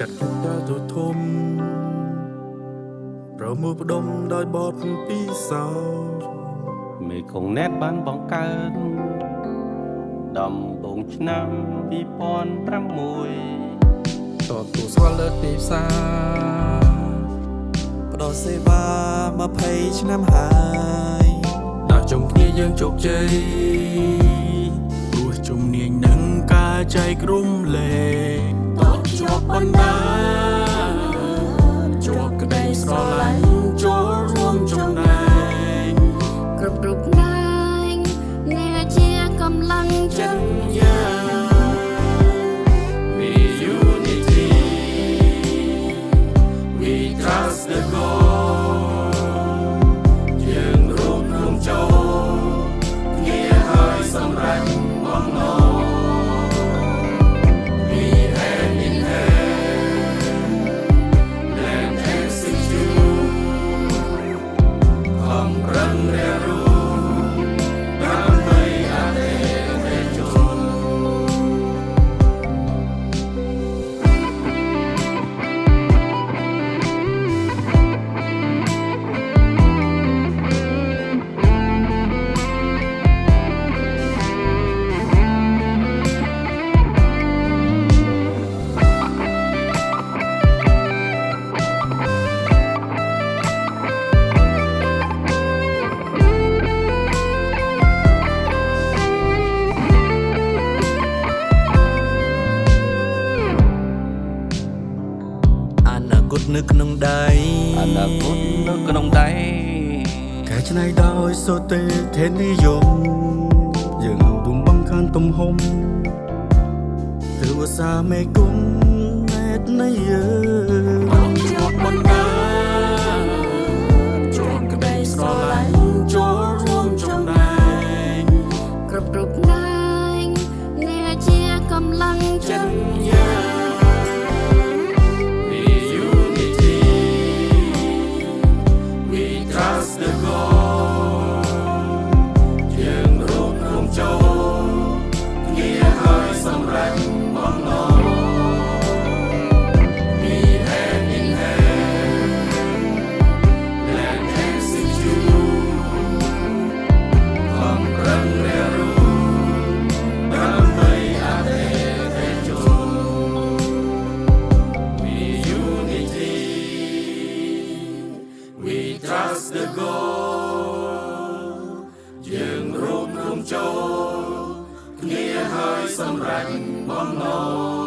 តទុកដល់ទូធំប្រមូលផ្ដុំដោយបទពិសោធន៍មេគង្គណែតបានបង្កើតដំបូងឆ្នាំ2006តទូស្គាល់លើទីផ្សារបដោះសេវា20ឆ្នាំហើយដាក់ជុំគ្នាយើងជោគជ័យព្រោះជំនាញនឹងការចែករំលែកតជាប់បណ្ដាជាប់ក្តីស្រឡាញ់ចូលរួមចំណែកគ្រប់រូបនាងអ្នកជាកម្លាំងចិត្តយ៉ា We unity We trust the goal យើងរួមរួមចូលគ្នាហើយសម្រេចបំណង We hand in hand Let execute ខំប្រឹងរារួមដើម្បីអតិថិជន អនាគតនៅក្នុងដៃអនាគតនៅក្នុងដៃកែច្នៃដោយសូទេធេនិយមយើងរួមបង្កើនទំហំទិវសាមេគុំណែតនៃយើងជាប់បណ្ដាជាប់ក្តីស្រឡាញ់ចូលរួមចំណែក គ្រប់រូបនាងអ្នកជាកម្លាំងចិត្តយ៉ា We unity We trust the goal យើងរួមរួមចូលគ្នាហើយសម្រេចបំណង We hand in hand Let execute ខំប្រឹងរារួមដើម្បីអតិថិជន We unity We trust the goal យើងរួមរួមចូលគ្នាហើយសម្រេចបំណង